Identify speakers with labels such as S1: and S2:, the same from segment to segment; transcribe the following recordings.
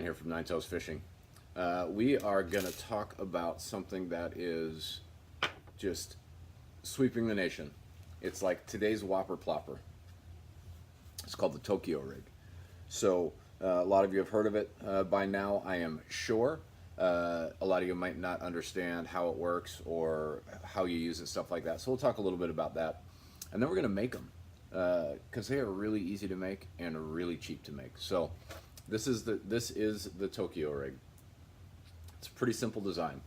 S1: Brian here from Nine Tails Fishing. We are going to talk about something that is just sweeping the nation. It's like today's whopper plopper. It's called the Tokyo rig. So a lot of you have heard of it by now, I am sure. A lot of you might not understand how it works or how you use it, stuff like that. So we'll talk a little bit about that. And then we're going to make them because they are really easy to make and really cheap to make. So this is the Tokyo rig. It's a pretty simple design.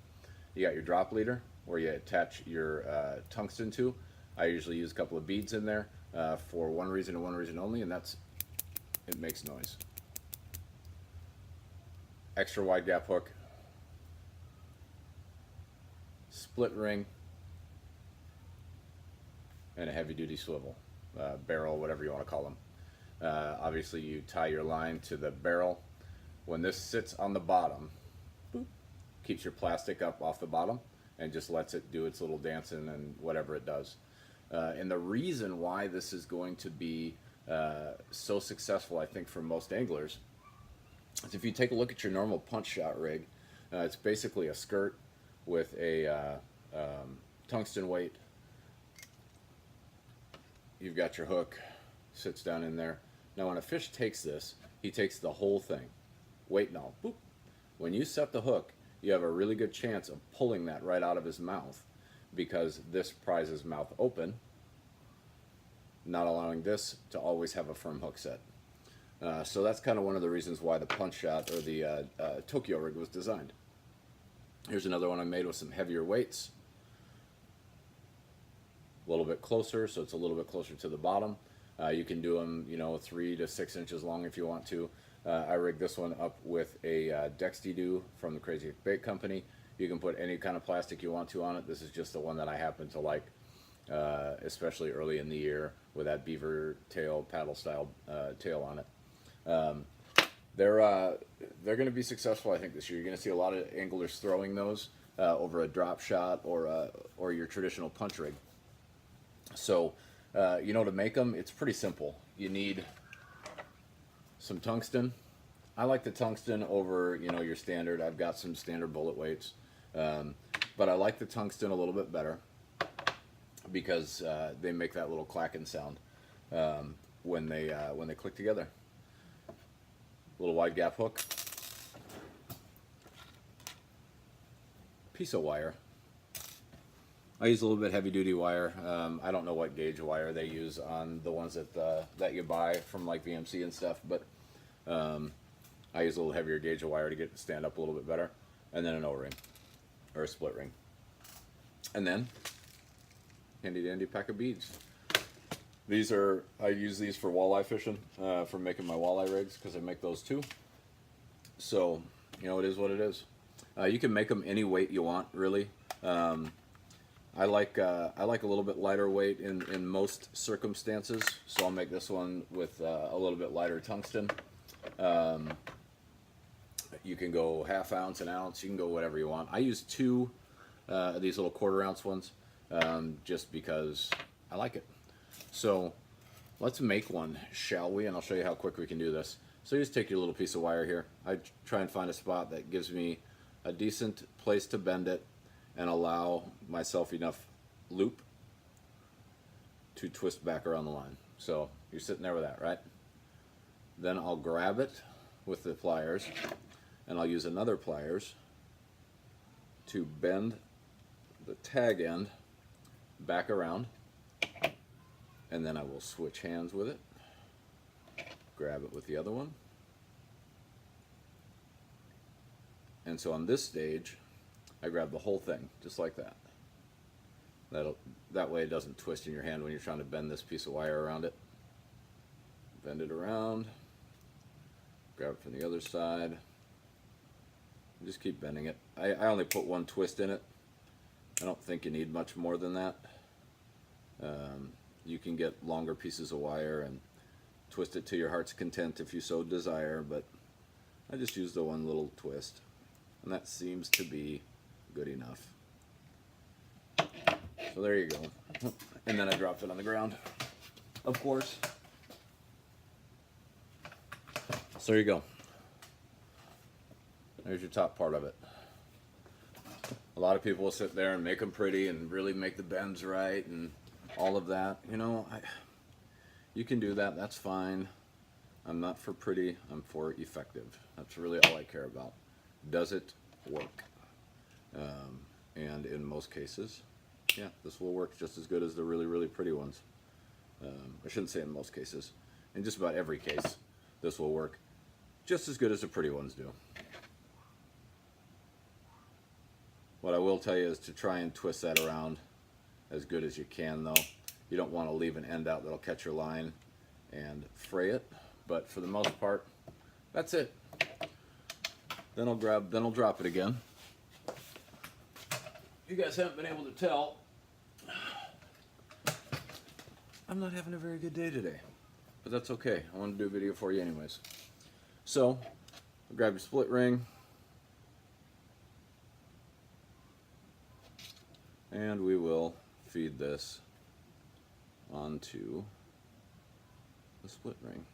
S1: You got your drop leader where you attach your tungsten to. I usually use a couple of beads in there for one reason and one reason only, and that's it makes noise. Extra wide gap hook, split ring, and a heavy duty swivel, barrel, whatever you want to call them. Obviously you tie your line to the barrel. When this sits on the bottom, boop, keeps your plastic up off the bottom and just lets it do its little dancing and whatever it does. And the reason why this is going to be so successful, I think, for most anglers, is if you take a look at your normal punch shot rig, it's basically a skirt with a tungsten weight. You've got your hook, sits down in there. Now when a fish takes this, he takes the whole thing, weight and all. Boop. When you set the hook, you have a really good chance of pulling that right out of his mouth because this pries his mouth open, not allowing this to always have a firm hook set. So that's kind of one of the reasons why the punch shot or the Tokyo rig was designed. Here's another one I made with some heavier weights. A little bit closer, so it's a little bit closer to the bottom. You can do them, 3 to 6 inches long if you want to. I rigged this one up with a Dexty-Doo from the Crazy Bait Company. You can put any kind of plastic you want to on it. This is just the one that I happen to like, especially early in the year with that beaver tail, paddle style tail on it. They're going to be successful, I think, this year. You're going to see a lot of anglers throwing those over a drop shot or your traditional punch rig. So, to make them, it's pretty simple. You need some tungsten. I like the tungsten over, your standard. I've got some standard bullet weights, but I like the tungsten a little bit better because they make that little clacking sound when they click together. Little wide gap hook, piece of wire. I use a little bit heavy duty wire. I don't know what gauge wire they use on the ones that you buy from like VMC and stuff, but I use a little heavier gauge of wire to get it to stand up a little bit better, and then an O-ring or a split ring, and then handy dandy pack of beads. I use these for walleye fishing, for making my walleye rigs because I make those too. So it is what it is. You can make them any weight you want, really. I like a little bit lighter weight in most circumstances, so I'll make this one with a little bit lighter tungsten. You can go half ounce, an ounce, you can go whatever you want. I use 2 of these little 1/4 ounce ones just because I like it. So let's make one, shall we? And I'll show you how quick we can do this. So you just take your little piece of wire here. I try and find a spot that gives me a decent place to bend it and allow myself enough loop to twist back around the line. So you're sitting there with that, right? Then I'll grab it with the pliers and I'll use another pliers to bend the tag end back around, and then I will switch hands with it, grab it with the other one. And so on this stage, I grab the whole thing, just like that. That way it doesn't twist in your hand when you're trying to bend this piece of wire around it. Bend it around, grab it from the other side, and just keep bending it. I only put 1 twist in it. I don't think you need much more than that. You can get longer pieces of wire and twist it to your heart's content if you so desire, but I just used the 1 little twist, and that seems to be good enough. So there you go. And then I dropped it on the ground, of course. So there you go. There's your top part of it. A lot of people will sit there and make them pretty and really make the bends right and all of that. You know, you can do that. That's fine. I'm not for pretty. I'm for effective. That's really all I care about. Does it work? And in most cases, yeah, this will work just as good as the really, really pretty ones. I shouldn't say in most cases. In just about every case, this will work just as good as the pretty ones do. What I will tell you is to try and twist that around as good as you can, though. You don't want to leave an end out that'll catch your line and fray it. But for the most part, that's it. Then I'll drop it again. You guys haven't been able to tell, I'm not having a very good day today, but that's okay. I want to do a video for you anyways. So, grab your split ring, and we will feed this onto the split ring.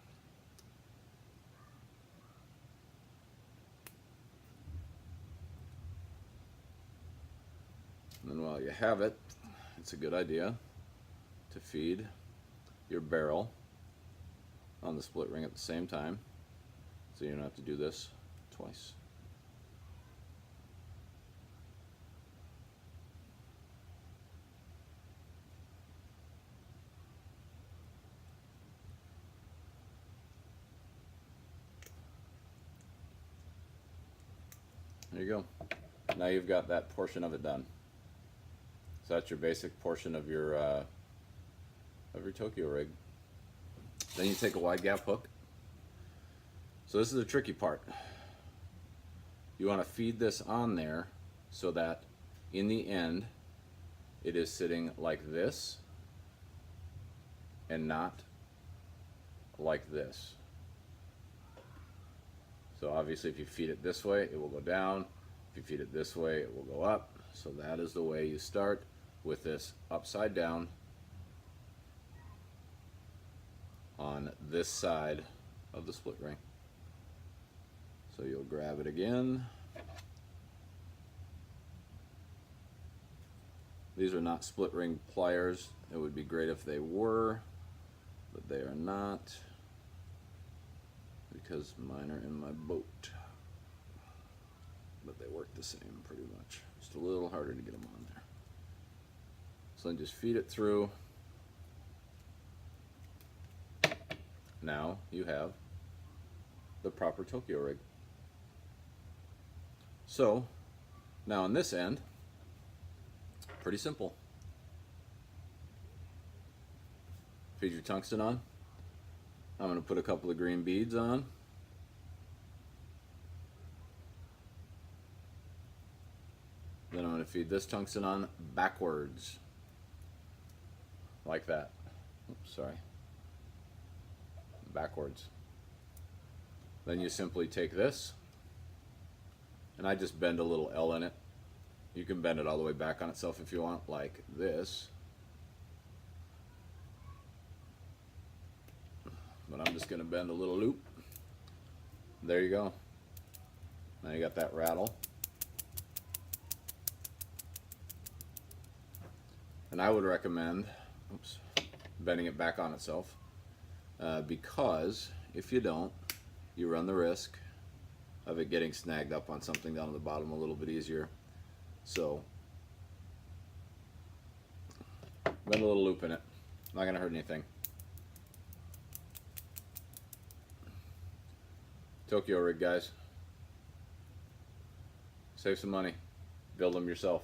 S1: And then while you have it, it's a good idea to feed your barrel on the split ring at the same time, so you don't have to do this twice. There you go. Now you've got that portion of it done. So that's your basic portion of your Tokyo rig. Then you take a wide gap hook. So this is the tricky part. You want to feed this on there so that in the end it is sitting like this and not like this. So obviously if you feed it this way, it will go down. If you feed it this way, it will go up. So that is the way you start, with this upside down on this side of the split ring. So you'll grab it again. These are not split ring pliers. It would be great if they were, but they are not, because mine are in my boat. But they work the same pretty much. Just a little harder to get them on there. So then just feed it through. Now you have the proper Tokyo rig. So now on this end, pretty simple. Feed your tungsten on. I'm going to put a couple of green beads on. Then I'm going to feed this tungsten on backwards, like that. Oops, sorry. Backwards. Then you simply take this, and I just bend a little L in it. You can bend it all the way back on itself if you want, like this. But I'm just going to bend a little loop. There you go. Now you got that rattle. And I would recommend, bending it back on itself, because if you don't, you run the risk of it getting snagged up on something down at the bottom a little bit easier. So, bend a little loop in it. Not going to hurt anything. Tokyo rig, guys. Save some money. Build them yourself.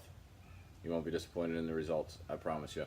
S1: You won't be disappointed in the results, I promise you.